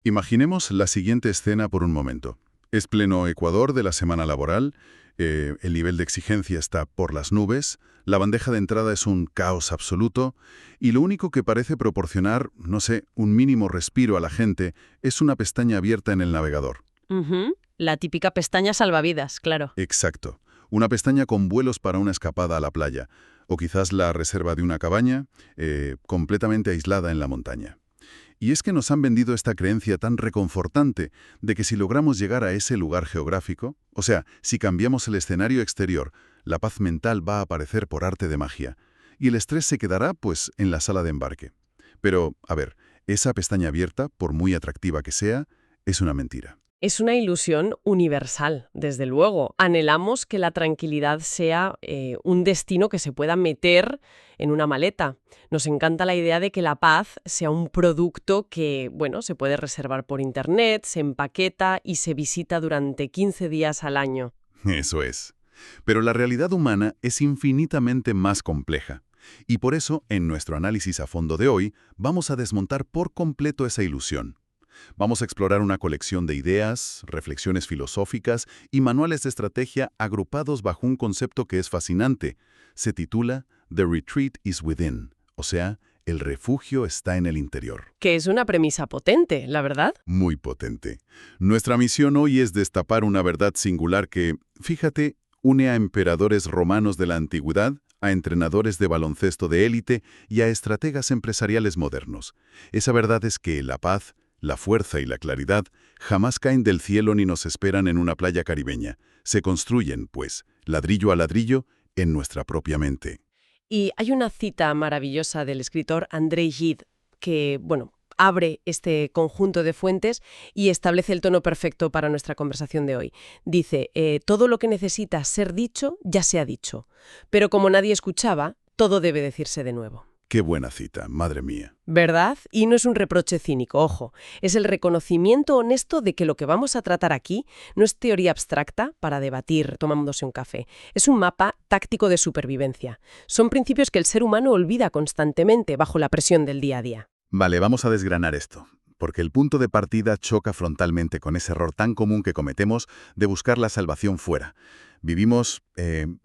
Imaginemos la siguiente escena por un momento. Es pleno Ecuador de la semana laboral, el nivel de exigencia está por las nubes, la bandeja de entrada es un caos absoluto y lo único que parece proporcionar, no sé, un mínimo respiro a la gente es una pestaña abierta en el navegador. Ujú. La típica pestaña salvavidas, claro. Exacto. Una pestaña con vuelos para una escapada a la playa, o quizás la reserva de una cabaña, completamente aislada en la montaña. Y es que nos han vendido esta creencia tan reconfortante de que si logramos llegar a ese lugar geográfico, o sea, si cambiamos el escenario exterior, la paz mental va a aparecer por arte de magia, y el estrés se quedará, pues, en la sala de embarque. Pero, a ver, esa pestaña abierta, por muy atractiva que sea, es una mentira. Es una ilusión universal, desde luego. Anhelamos que la tranquilidad sea un destino que se pueda meter en una maleta. Nos encanta la idea de que la paz sea un producto que, bueno, se puede reservar por internet, se empaqueta y se visita durante 15 días al año. Eso es. Pero la realidad humana es infinitamente más compleja. Y por eso, en nuestro análisis a fondo de hoy, vamos a desmontar por completo esa ilusión. Vamos a explorar una colección de ideas, reflexiones filosóficas y manuales de estrategia agrupados bajo un concepto que es fascinante. Se titula The Retreat is Within, o sea, el refugio está en el interior. Que es una premisa potente, la verdad. Muy potente. Nuestra misión hoy es destapar una verdad singular que, fíjate, une a emperadores romanos de la antigüedad, a entrenadores de baloncesto de élite y a estrategas empresariales modernos. Esa verdad es que la paz, la fuerza y la claridad jamás caen del cielo ni nos esperan en una playa caribeña. Se construyen, pues, ladrillo a ladrillo, en nuestra propia mente. Y hay una cita maravillosa del escritor Andrei Gide que, bueno, abre este conjunto de fuentes y establece el tono perfecto para nuestra conversación de hoy. Dice, todo lo que necesita ser dicho ya se ha dicho, pero como nadie escuchaba, todo debe decirse de nuevo. Qué buena cita, madre mía. ¿Verdad? Y no es un reproche cínico, ojo. Es el reconocimiento honesto de que lo que vamos a tratar aquí no es teoría abstracta para debatir tomándose un café. Es un mapa táctico de supervivencia. Son principios que el ser humano olvida constantemente bajo la presión del día a día. Vale, vamos a desgranar esto, porque el punto de partida choca frontalmente con ese error tan común que cometemos de buscar la salvación fuera. Vivimos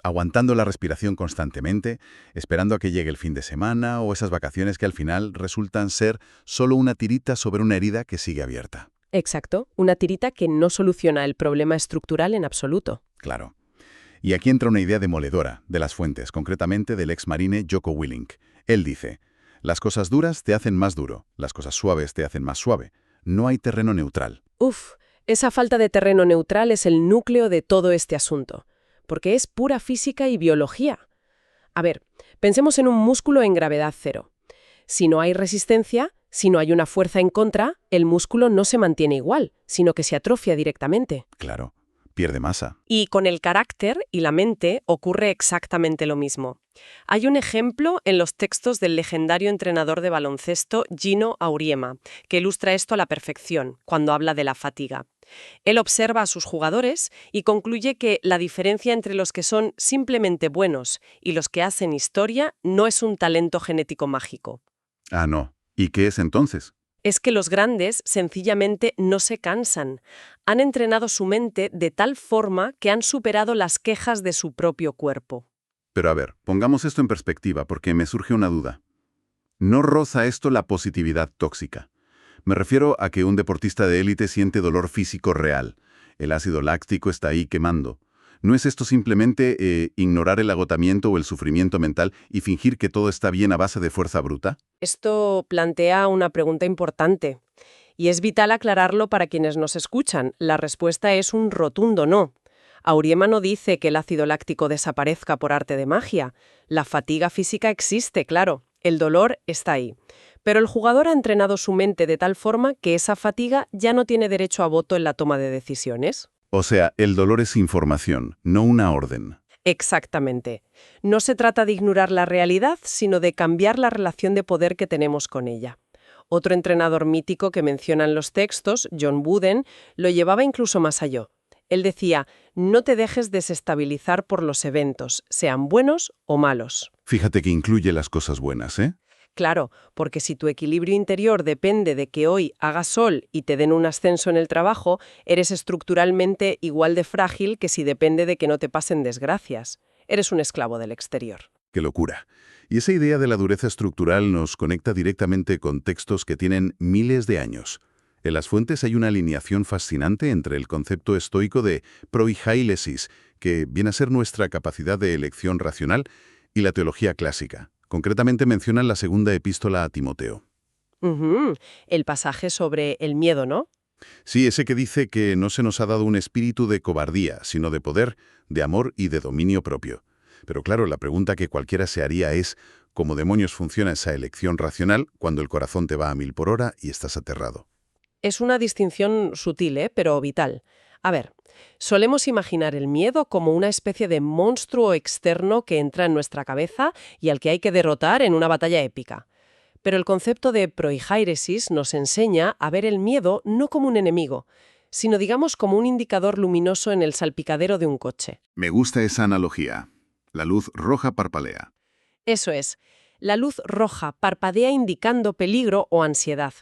aguantando la respiración constantemente, esperando a que llegue el fin de semana o esas vacaciones que al final resultan ser solo una tirita sobre una herida que sigue abierta. Exacto, una tirita que no soluciona el problema estructural en absoluto. Claro. Y aquí entra una idea demoledora de las fuentes, concretamente del ex marine Jocko Willink. Él dice, las cosas duras te hacen más duro, las cosas suaves te hacen más suave. No hay terreno neutral. Uf, esa falta de terreno neutral es el núcleo de todo este asunto, porque es pura física y biología. A ver, pensemos en un músculo en gravedad cero. Si no hay resistencia, si no hay una fuerza en contra, el músculo no se mantiene igual, sino que se atrofia directamente. Claro, pierde masa. Y con el carácter y la mente ocurre exactamente lo mismo. Hay un ejemplo en los textos del legendario entrenador de baloncesto Gino Auriemma, que ilustra esto a la perfección cuando habla de la fatiga. Él observa a sus jugadores y concluye que la diferencia entre los que son simplemente buenos y los que hacen historia no es un talento genético mágico. Ah, no. ¿Y qué es entonces? Es que los grandes sencillamente no se cansan. Han entrenado su mente de tal forma que han superado las quejas de su propio cuerpo. Pero a ver, pongamos esto en perspectiva porque me surge una duda. ¿No roza esto la positividad tóxica? Me refiero a que un deportista de élite siente dolor físico real. El ácido láctico está ahí quemando. ¿No es esto simplemente ignorar el agotamiento o el sufrimiento mental y fingir que todo está bien a base de fuerza bruta? Esto plantea una pregunta importante, y es vital aclararlo para quienes nos escuchan. La respuesta es un rotundo no. Auriemma no dice que el ácido láctico desaparezca por arte de magia. La fatiga física existe, claro. El dolor está ahí. Pero el jugador ha entrenado su mente de tal forma que esa fatiga ya no tiene derecho a voto en la toma de decisiones. O sea, el dolor es información, no una orden. Exactamente. No se trata de ignorar la realidad, sino de cambiar la relación de poder que tenemos con ella. Otro entrenador mítico que mencionan los textos, John Wooden, lo llevaba incluso más allá. Él decía, no te dejes desestabilizar por los eventos, sean buenos o malos. Fíjate que incluye las cosas buenas, ¿eh? Claro, porque si tu equilibrio interior depende de que hoy haga sol y te den un ascenso en el trabajo, eres estructuralmente igual de frágil que si depende de que no te pasen desgracias. Eres un esclavo del exterior. ¡Qué locura! Y esa idea de la dureza estructural nos conecta directamente con textos que tienen miles de años. En las fuentes hay una alineación fascinante entre el concepto estoico de proichailesis, que viene a ser nuestra capacidad de elección racional, y la teología clásica. Concretamente mencionan la segunda epístola a Timoteo. Ujú. El pasaje sobre el miedo, ¿no? Sí, ese que dice que no se nos ha dado un espíritu de cobardía, sino de poder, de amor y de dominio propio. Pero claro, la pregunta que cualquiera se haría es, ¿cómo demonios funciona esa elección racional cuando el corazón te va a 1000 por hora y estás aterrado? Es una distinción sutil, pero vital. A ver, solemos imaginar el miedo como una especie de monstruo externo que entra en nuestra cabeza y al que hay que derrotar en una batalla épica. Pero el concepto de proichairesis nos enseña a ver el miedo no como un enemigo, sino digamos como un indicador luminoso en el salpicadero de un coche. Me gusta esa analogía. La luz roja parpalea. Eso es, la luz roja parpadea indicando peligro o ansiedad.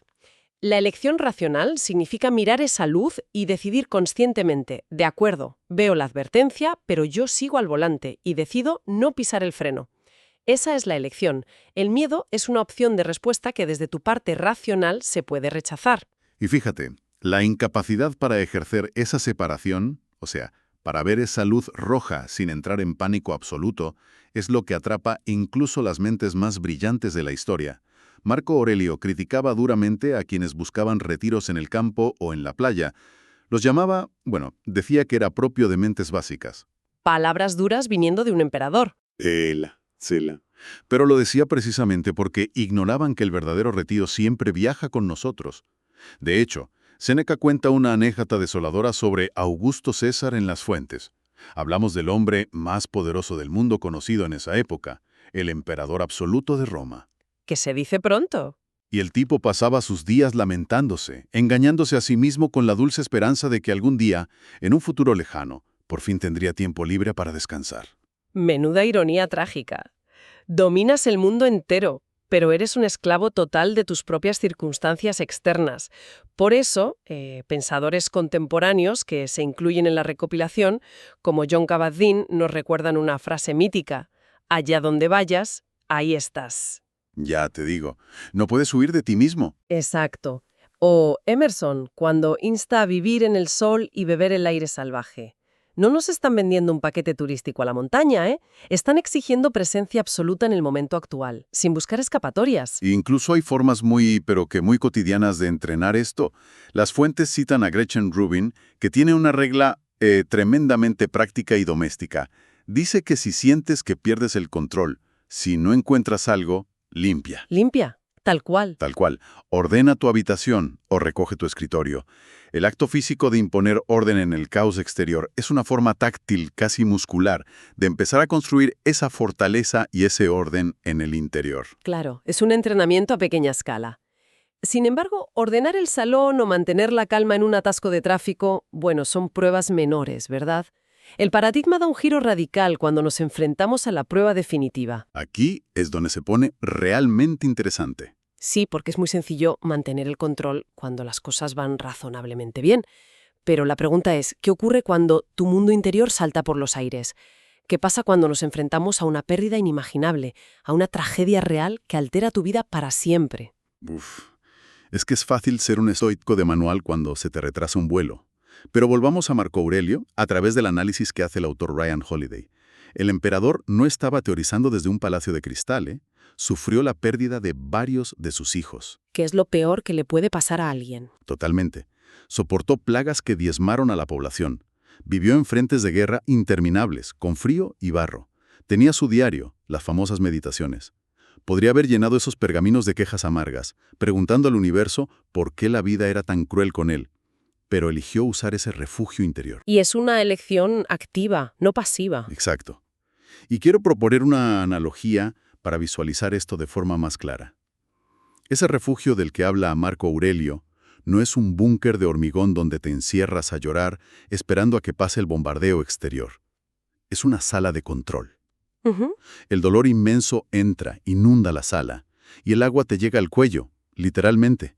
La elección racional significa mirar esa luz y decidir conscientemente, de acuerdo, veo la advertencia, pero yo sigo al volante y decido no pisar el freno. Esa es la elección. El miedo es una opción de respuesta que desde tu parte racional se puede rechazar. Y fíjate, la incapacidad para ejercer esa separación, o sea, para ver esa luz roja sin entrar en pánico absoluto, es lo que atrapa incluso las mentes más brillantes de la historia. Marco Aurelio criticaba duramente a quienes buscaban retiros en el campo o en la playa. Los llamaba, decía que era propio de mentes básicas. Palabras duras viniendo de un emperador. Cela. Pero lo decía precisamente porque ignoraban que el verdadero retiro siempre viaja con nosotros. De hecho, Séneca cuenta una anécdota desoladora sobre Augusto César en las fuentes. Hablamos del hombre más poderoso del mundo conocido en esa época, el emperador absoluto de Roma. Que se dice pronto. Y el tipo pasaba sus días lamentándose, engañándose a sí mismo con la dulce esperanza de que algún día, en un futuro lejano, por fin tendría tiempo libre para descansar. Menuda ironía trágica. Dominas el mundo entero, pero eres un esclavo total de tus propias circunstancias externas. Por eso, pensadores contemporáneos que se incluyen en la recopilación, como John Kabat-Zinn, nos recuerdan una frase mítica: allá donde vayas, ahí estás. Ya te digo, no puedes huir de ti mismo. Exacto. O Emerson, cuando insta a vivir en el sol y beber el aire salvaje. No nos están vendiendo un paquete turístico a la montaña, ¿eh? Están exigiendo presencia absoluta en el momento actual, sin buscar escapatorias. Incluso hay formas muy cotidianas de entrenar esto. Las fuentes citan a Gretchen Rubin, que tiene una regla tremendamente práctica y doméstica. Dice que si sientes que pierdes el control, si no encuentras algo, limpia. Limpia, tal cual. Tal cual. Ordena tu habitación o recoge tu escritorio. El acto físico de imponer orden en el caos exterior es una forma táctil, casi muscular, de empezar a construir esa fortaleza y ese orden en el interior. Claro, es un entrenamiento a pequeña escala. Sin embargo, ordenar el salón o mantener la calma en un atasco de tráfico, son pruebas menores, ¿verdad? El paradigma da un giro radical cuando nos enfrentamos a la prueba definitiva. Aquí es donde se pone realmente interesante. Sí, porque es muy sencillo mantener el control cuando las cosas van razonablemente bien. Pero la pregunta es, ¿qué ocurre cuando tu mundo interior salta por los aires? ¿Qué pasa cuando nos enfrentamos a una pérdida inimaginable, a una tragedia real que altera tu vida para siempre? Es que es fácil ser un estoico de manual cuando se te retrasa un vuelo. Pero volvamos a Marco Aurelio a través del análisis que hace el autor Ryan Holiday. El emperador no estaba teorizando desde un palacio de cristal, Sufrió la pérdida de varios de sus hijos. ¿Qué es lo peor que le puede pasar a alguien? Totalmente. Soportó plagas que diezmaron a la población. Vivió en frentes de guerra interminables, con frío y barro. Tenía su diario, las famosas meditaciones. Podría haber llenado esos pergaminos de quejas amargas, preguntando al universo por qué la vida era tan cruel con él. Pero eligió usar ese refugio interior. Y es una elección activa, no pasiva. Exacto. Y quiero proponer una analogía para visualizar esto de forma más clara. Ese refugio del que habla Marco Aurelio no es un búnker de hormigón donde te encierras a llorar esperando a que pase el bombardeo exterior. Es una sala de control. El dolor inmenso entra, inunda la sala, y el agua te llega al cuello, literalmente.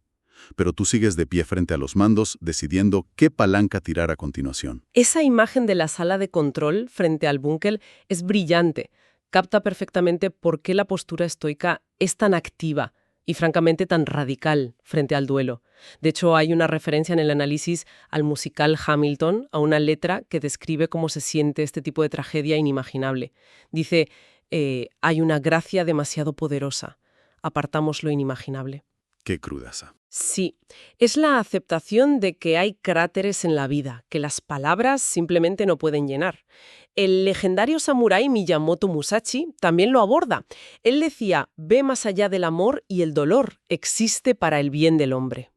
Pero tú sigues de pie frente a los mandos, decidiendo qué palanca tirar a continuación. Esa imagen de la sala de control frente al búnker es brillante. Capta perfectamente por qué la postura estoica es tan activa y francamente tan radical frente al duelo. De hecho, hay una referencia en el análisis al musical Hamilton, a una letra que describe cómo se siente este tipo de tragedia inimaginable. Dice, hay una gracia demasiado poderosa. Apartamos lo inimaginable. Qué crudaza. Sí, es la aceptación de que hay cráteres en la vida, que las palabras simplemente no pueden llenar. El legendario samurái Miyamoto Musashi también lo aborda. Él decía, ve más allá del amor y el dolor, existe para el bien del hombre.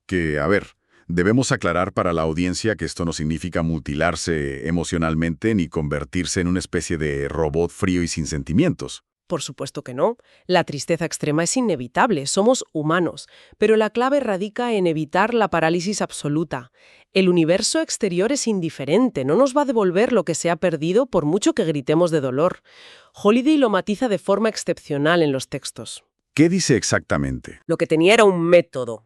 Que, a ver, debemos aclarar para la audiencia que esto no significa mutilarse emocionalmente ni convertirse en una especie de robot frío y sin sentimientos. Por supuesto que no. La tristeza extrema es inevitable, somos humanos, pero la clave radica en evitar la parálisis absoluta. El universo exterior es indiferente, no nos va a devolver lo que se ha perdido por mucho que gritemos de dolor. Holiday lo matiza de forma excepcional en los textos. ¿Qué dice exactamente? Lo que tenía era un método.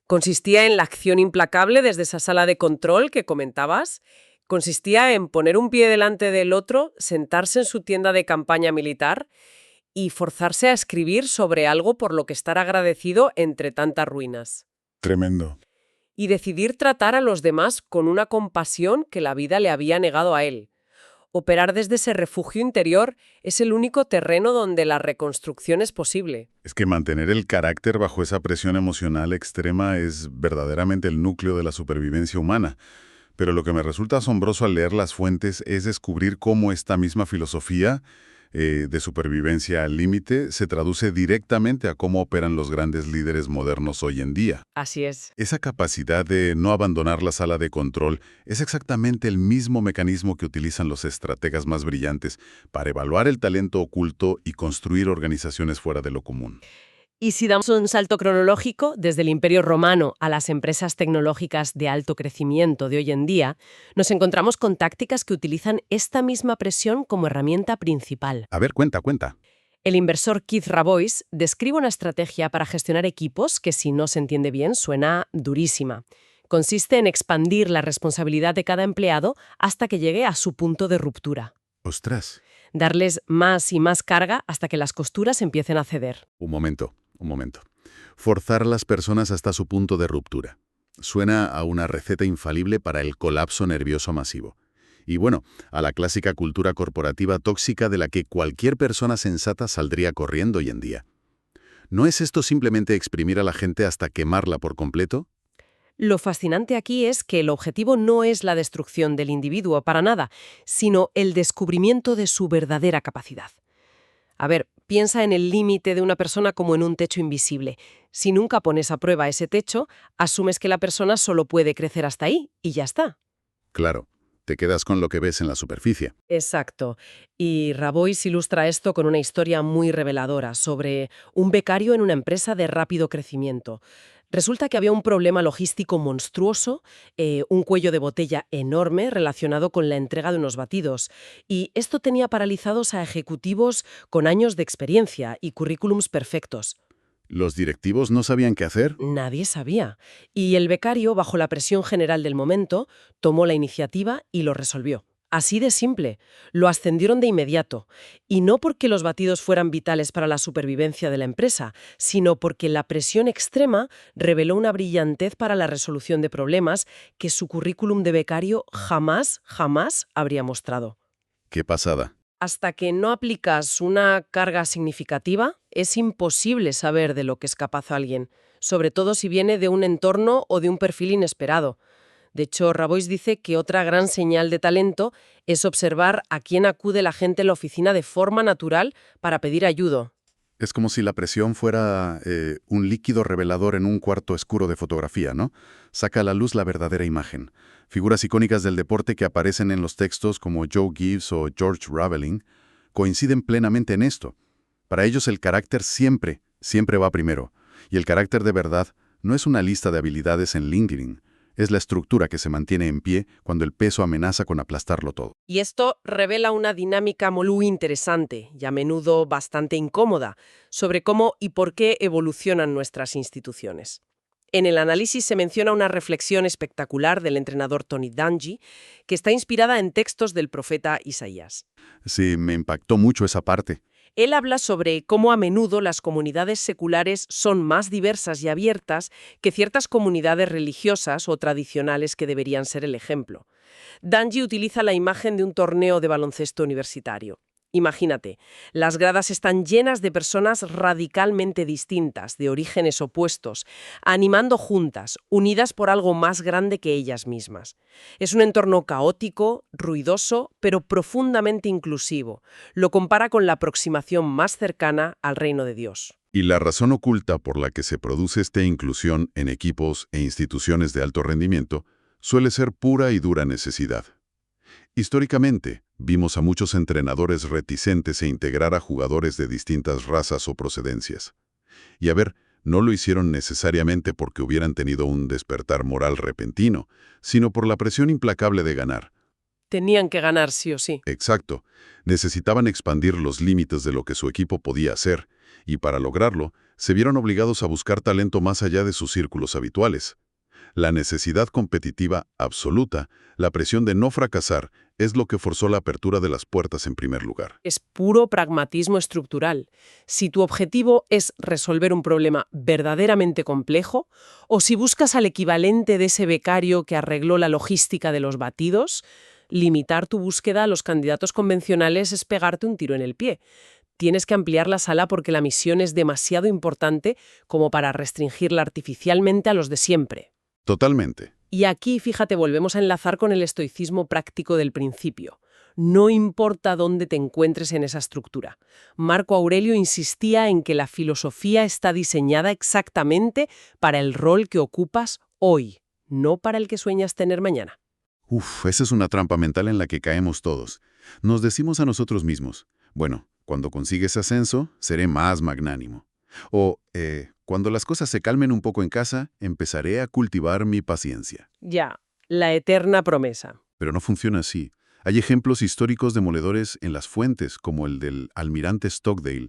Consistía en la acción implacable desde esa sala de control que comentabas. Consistía en poner un pie delante del otro, sentarse en su tienda de campaña militar y forzarse a escribir sobre algo por lo que estar agradecido entre tantas ruinas. Tremendo. Y decidir tratar a los demás con una compasión que la vida le había negado a él. Operar desde ese refugio interior es el único terreno donde la reconstrucción es posible. Es que mantener el carácter bajo esa presión emocional extrema es verdaderamente el núcleo de la supervivencia humana. Pero lo que me resulta asombroso al leer las fuentes es descubrir cómo esta misma filosofía de supervivencia al límite se traduce directamente a cómo operan los grandes líderes modernos hoy en día. Así es. Esa capacidad de no abandonar la sala de control es exactamente el mismo mecanismo que utilizan los estrategas más brillantes para evaluar el talento oculto y construir organizaciones fuera de lo común. Y si damos un salto cronológico desde el Imperio Romano a las empresas tecnológicas de alto crecimiento de hoy en día, nos encontramos con tácticas que utilizan esta misma presión como herramienta principal. A ver, cuenta. El inversor Keith Rabois describe una estrategia para gestionar equipos que, si no se entiende bien, suena durísima. Consiste en expandir la responsabilidad de cada empleado hasta que llegue a su punto de ruptura. ¡Ostras! Darles más y más carga hasta que las costuras empiecen a ceder. Un momento. Forzar a las personas hasta su punto de ruptura. Suena a una receta infalible para el colapso nervioso masivo. Y bueno, a la clásica cultura corporativa tóxica de la que cualquier persona sensata saldría corriendo hoy en día. ¿No es esto simplemente exprimir a la gente hasta quemarla por completo? Lo fascinante aquí es que el objetivo no es la destrucción del individuo para nada, sino el descubrimiento de su verdadera capacidad. A ver, piensa en el límite de una persona como en un techo invisible. Si nunca pones a prueba ese techo, asumes que la persona solo puede crecer hasta ahí y ya está. Claro, te quedas con lo que ves en la superficie. Exacto. Y Rabois ilustra esto con una historia muy reveladora sobre un becario en una empresa de rápido crecimiento. Resulta que había un problema logístico monstruoso, un cuello de botella enorme relacionado con la entrega de unos batidos. Y esto tenía paralizados a ejecutivos con años de experiencia y currículums perfectos. ¿Los directivos no sabían qué hacer? Nadie sabía. Y el becario, bajo la presión general del momento, tomó la iniciativa y lo resolvió. Así de simple. Lo ascendieron de inmediato. Y no porque los batidos fueran vitales para la supervivencia de la empresa, sino porque la presión extrema reveló una brillantez para la resolución de problemas que su currículum de becario jamás habría mostrado. ¡Qué pasada! Hasta que no aplicas una carga significativa, es imposible saber de lo que es capaz alguien, sobre todo si viene de un entorno o de un perfil inesperado. De hecho, Rabois dice que otra gran señal de talento es observar a quién acude la gente en la oficina de forma natural para pedir ayuda. Es como si la presión fuera un líquido revelador en un cuarto oscuro de fotografía, ¿no? Saca a la luz la verdadera imagen. Figuras icónicas del deporte que aparecen en los textos como Joe Gibbs o George Raveling coinciden plenamente en esto. Para ellos el carácter siempre va primero. Y el carácter de verdad no es una lista de habilidades en LinkedIn. Es la estructura que se mantiene en pie cuando el peso amenaza con aplastarlo todo. Y esto revela una dinámica muy interesante y a menudo bastante incómoda sobre cómo y por qué evolucionan nuestras instituciones. En el análisis se menciona una reflexión espectacular del entrenador Tony Dungy, que está inspirada en textos del profeta Isaías. Sí, me impactó mucho esa parte. Él habla sobre cómo a menudo las comunidades seculares son más diversas y abiertas que ciertas comunidades religiosas o tradicionales que deberían ser el ejemplo. Dungy utiliza la imagen de un torneo de baloncesto universitario. Imagínate, las gradas están llenas de personas radicalmente distintas, de orígenes opuestos, animando juntas, unidas por algo más grande que ellas mismas. Es un entorno caótico, ruidoso, pero profundamente inclusivo. Lo compara con la aproximación más cercana al reino de Dios. Y la razón oculta por la que se produce esta inclusión en equipos e instituciones de alto rendimiento suele ser pura y dura necesidad. Históricamente, vimos a muchos entrenadores reticentes a integrar a jugadores de distintas razas o procedencias. Y a ver, no lo hicieron necesariamente porque hubieran tenido un despertar moral repentino, sino por la presión implacable de ganar. Tenían que ganar sí o sí. Exacto. Necesitaban expandir los límites de lo que su equipo podía hacer, y para lograrlo, se vieron obligados a buscar talento más allá de sus círculos habituales. La necesidad competitiva absoluta, la presión de no fracasar, es lo que forzó la apertura de las puertas en primer lugar. Es puro pragmatismo estructural. Si tu objetivo es resolver un problema verdaderamente complejo, o si buscas al equivalente de ese becario que arregló la logística de los batidos, limitar tu búsqueda a los candidatos convencionales es pegarte un tiro en el pie. Tienes que ampliar la sala porque la misión es demasiado importante como para restringirla artificialmente a los de siempre. Totalmente. Y aquí, fíjate, volvemos a enlazar con el estoicismo práctico del principio. No importa dónde te encuentres en esa estructura. Marco Aurelio insistía en que la filosofía está diseñada exactamente para el rol que ocupas hoy, no para el que sueñas tener mañana. Esa es una trampa mental en la que caemos todos. Nos decimos a nosotros mismos, bueno, cuando consigues ascenso, seré más magnánimo. O, cuando las cosas se calmen un poco en casa, empezaré a cultivar mi paciencia. Ya, la eterna promesa. Pero no funciona así. Hay ejemplos históricos demoledores en las fuentes, como el del almirante Stockdale.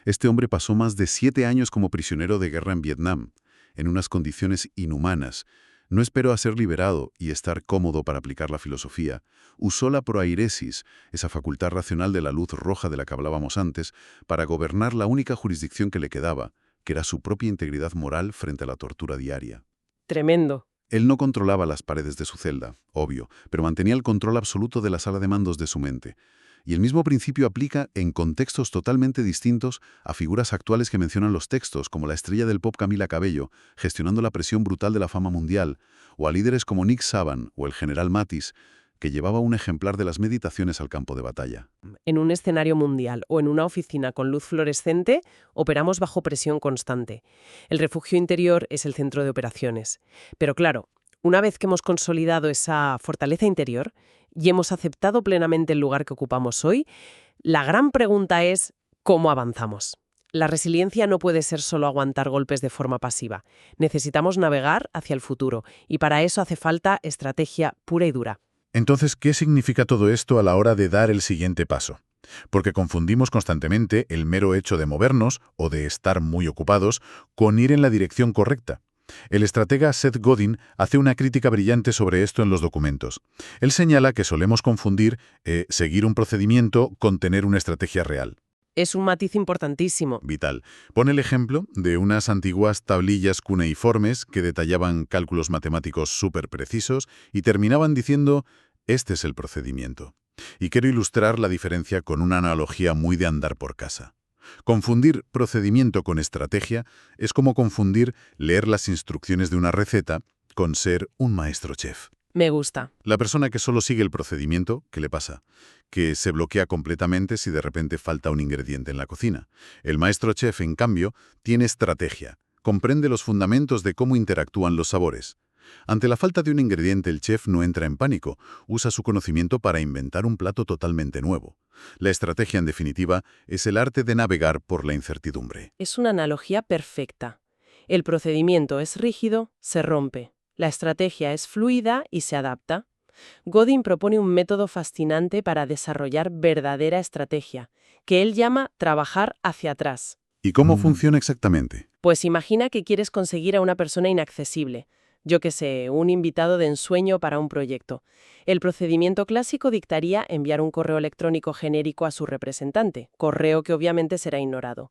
Este hombre pasó más de 7 años como prisionero de guerra en Vietnam, en unas condiciones inhumanas. No esperó a ser liberado y estar cómodo para aplicar la filosofía. Usó la proairesis, esa facultad racional de la luz roja de la que hablábamos antes, para gobernar la única jurisdicción que le quedaba, que era su propia integridad moral frente a la tortura diaria. Tremendo. Él no controlaba las paredes de su celda, obvio, pero mantenía el control absoluto de la sala de mandos de su mente. Y el mismo principio aplica en contextos totalmente distintos a figuras actuales que mencionan los textos, como la estrella del pop Camila Cabello, gestionando la presión brutal de la fama mundial, o a líderes como Nick Saban o el general Mattis, que llevaba un ejemplar de las meditaciones al campo de batalla. En un escenario mundial o en una oficina con luz fluorescente, operamos bajo presión constante. El refugio interior es el centro de operaciones. Pero claro, una vez que hemos consolidado esa fortaleza interior y hemos aceptado plenamente el lugar que ocupamos hoy, la gran pregunta es ¿cómo avanzamos? La resiliencia no puede ser solo aguantar golpes de forma pasiva. Necesitamos navegar hacia el futuro y para eso hace falta estrategia pura y dura. Entonces, ¿qué significa todo esto a la hora de dar el siguiente paso? Porque confundimos constantemente el mero hecho de movernos o de estar muy ocupados con ir en la dirección correcta. El estratega Seth Godin hace una crítica brillante sobre esto en los documentos. Él señala que solemos confundir seguir un procedimiento con tener una estrategia real. Es un matiz importantísimo. Vital. Pone el ejemplo de unas antiguas tablillas cuneiformes que detallaban cálculos matemáticos súper precisos y terminaban diciendo, este es el procedimiento. Y quiero ilustrar la diferencia con una analogía muy de andar por casa. Confundir procedimiento con estrategia es como confundir leer las instrucciones de una receta con ser un maestro chef. Me gusta. La persona que solo sigue el procedimiento, ¿qué le pasa? Que se bloquea completamente si de repente falta un ingrediente en la cocina. El maestro chef, en cambio, tiene estrategia. Comprende los fundamentos de cómo interactúan los sabores. Ante la falta de un ingrediente, el chef no entra en pánico. Usa su conocimiento para inventar un plato totalmente nuevo. La estrategia, en definitiva, es el arte de navegar por la incertidumbre. Es una analogía perfecta. El procedimiento es rígido, se rompe. La estrategia es fluida y se adapta. Godin propone un método fascinante para desarrollar verdadera estrategia, que él llama trabajar hacia atrás. ¿Y cómo funciona exactamente? Pues imagina que quieres conseguir a una persona inaccesible, yo qué sé, un invitado de ensueño para un proyecto. El procedimiento clásico dictaría enviar un correo electrónico genérico a su representante, correo que obviamente será ignorado.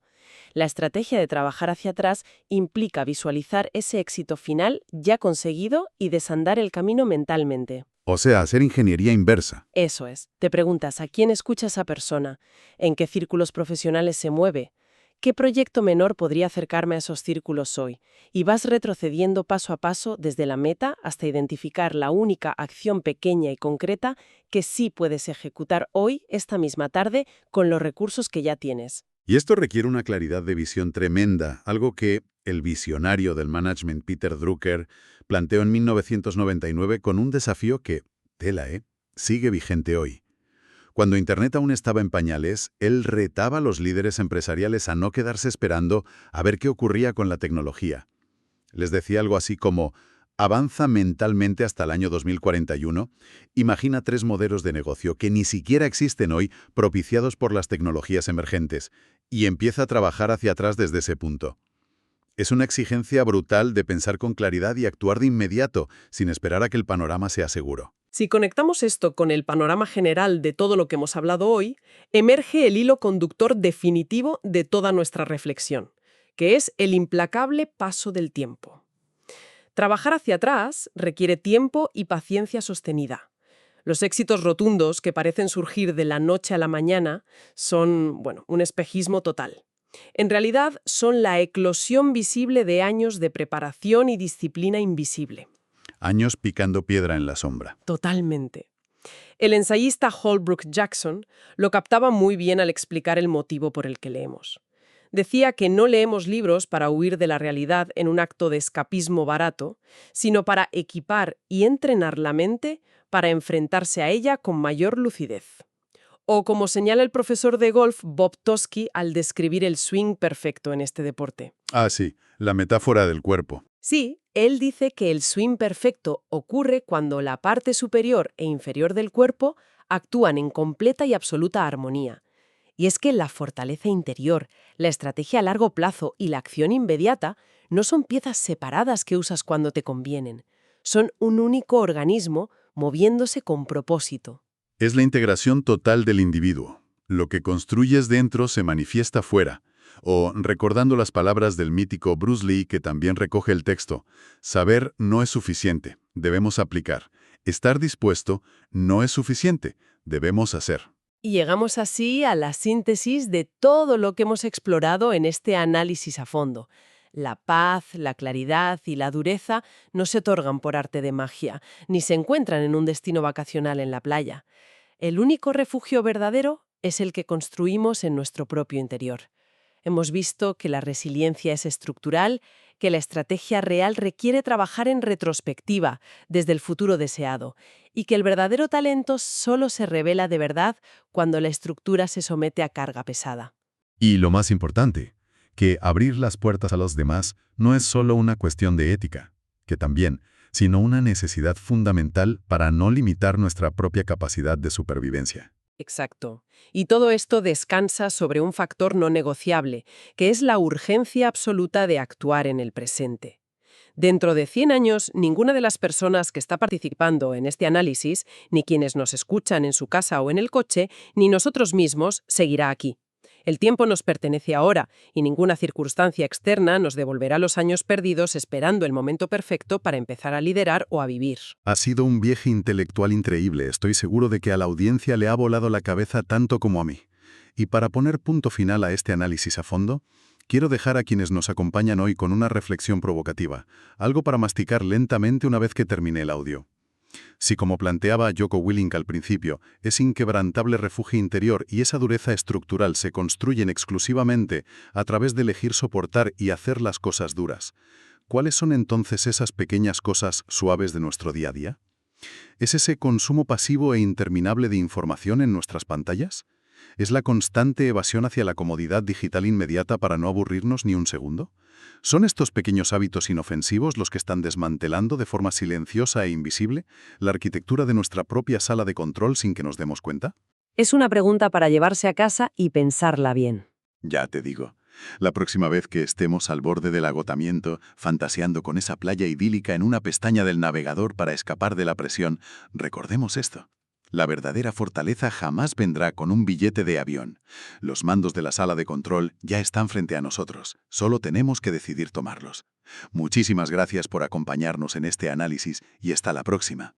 La estrategia de trabajar hacia atrás implica visualizar ese éxito final ya conseguido y desandar el camino mentalmente. O sea, hacer ingeniería inversa. Eso es. Te preguntas a quién escucha esa persona, en qué círculos profesionales se mueve, qué proyecto menor podría acercarme a esos círculos hoy, y vas retrocediendo paso a paso desde la meta hasta identificar la única acción pequeña y concreta que sí puedes ejecutar hoy, esta misma tarde, con los recursos que ya tienes. Y esto requiere una claridad de visión tremenda, algo que el visionario del management Peter Drucker planteó en 1999 con un desafío que, sigue vigente hoy. Cuando Internet aún estaba en pañales, él retaba a los líderes empresariales a no quedarse esperando a ver qué ocurría con la tecnología. Les decía algo así como: avanza mentalmente hasta el año 2041, imagina 3 modelos de negocio que ni siquiera existen hoy, propiciados por las tecnologías emergentes, y empieza a trabajar hacia atrás desde ese punto. Es una exigencia brutal de pensar con claridad y actuar de inmediato, sin esperar a que el panorama sea seguro. Si conectamos esto con el panorama general de todo lo que hemos hablado hoy, emerge el hilo conductor definitivo de toda nuestra reflexión, que es el implacable paso del tiempo. Trabajar hacia atrás requiere tiempo y paciencia sostenida. Los éxitos rotundos que parecen surgir de la noche a la mañana son, un espejismo total. En realidad, son la eclosión visible de años de preparación y disciplina invisible. Años picando piedra en la sombra. Totalmente. El ensayista Holbrook Jackson lo captaba muy bien al explicar el motivo por el que leemos. Decía que no leemos libros para huir de la realidad en un acto de escapismo barato, sino para equipar y entrenar la mente para enfrentarse a ella con mayor lucidez. O como señala el profesor de golf Bob Toski al describir el swing perfecto en este deporte. Ah, sí, la metáfora del cuerpo. Sí, él dice que el swing perfecto ocurre cuando la parte superior e inferior del cuerpo actúan en completa y absoluta armonía. Y es que la fortaleza interior, la estrategia a largo plazo y la acción inmediata no son piezas separadas que usas cuando te convienen. Son un único organismo moviéndose con propósito. Es la integración total del individuo. Lo que construyes dentro se manifiesta fuera. O, recordando las palabras del mítico Bruce Lee, que también recoge el texto, saber no es suficiente, debemos aplicar. Estar dispuesto no es suficiente, debemos hacer. Y llegamos así a la síntesis de todo lo que hemos explorado en este análisis a fondo. La paz, la claridad y la dureza no se otorgan por arte de magia, ni se encuentran en un destino vacacional en la playa. El único refugio verdadero es el que construimos en nuestro propio interior. Hemos visto que la resiliencia es estructural, que la estrategia real requiere trabajar en retrospectiva, desde el futuro deseado, y que el verdadero talento solo se revela de verdad cuando la estructura se somete a carga pesada. Y lo más importante, que abrir las puertas a los demás no es solo una cuestión de ética, que también, sino una necesidad fundamental para no limitar nuestra propia capacidad de supervivencia. Exacto. Y todo esto descansa sobre un factor no negociable, que es la urgencia absoluta de actuar en el presente. Dentro de 100 años, ninguna de las personas que está participando en este análisis, ni quienes nos escuchan en su casa o en el coche, ni nosotros mismos, seguirá aquí. El tiempo nos pertenece ahora, y ninguna circunstancia externa nos devolverá los años perdidos esperando el momento perfecto para empezar a liderar o a vivir. Ha sido un viaje intelectual increíble. Estoy seguro de que a la audiencia le ha volado la cabeza tanto como a mí. Y para poner punto final a este análisis a fondo, quiero dejar a quienes nos acompañan hoy con una reflexión provocativa, algo para masticar lentamente una vez que termine el audio. Si, como planteaba Jocko Willink al principio, ese inquebrantable refugio interior y esa dureza estructural se construyen exclusivamente a través de elegir soportar y hacer las cosas duras, ¿cuáles son entonces esas pequeñas cosas suaves de nuestro día a día? ¿Es ese consumo pasivo e interminable de información en nuestras pantallas? ¿Es la constante evasión hacia la comodidad digital inmediata para no aburrirnos ni un segundo? ¿Son estos pequeños hábitos inofensivos los que están desmantelando de forma silenciosa e invisible la arquitectura de nuestra propia sala de control sin que nos demos cuenta? Es una pregunta para llevarse a casa y pensarla bien. Ya te digo. La próxima vez que estemos al borde del agotamiento, fantaseando con esa playa idílica en una pestaña del navegador para escapar de la presión, recordemos esto. La verdadera fortaleza jamás vendrá con un billete de avión. Los mandos de la sala de control ya están frente a nosotros. Solo tenemos que decidir tomarlos. Muchísimas gracias por acompañarnos en este análisis y hasta la próxima.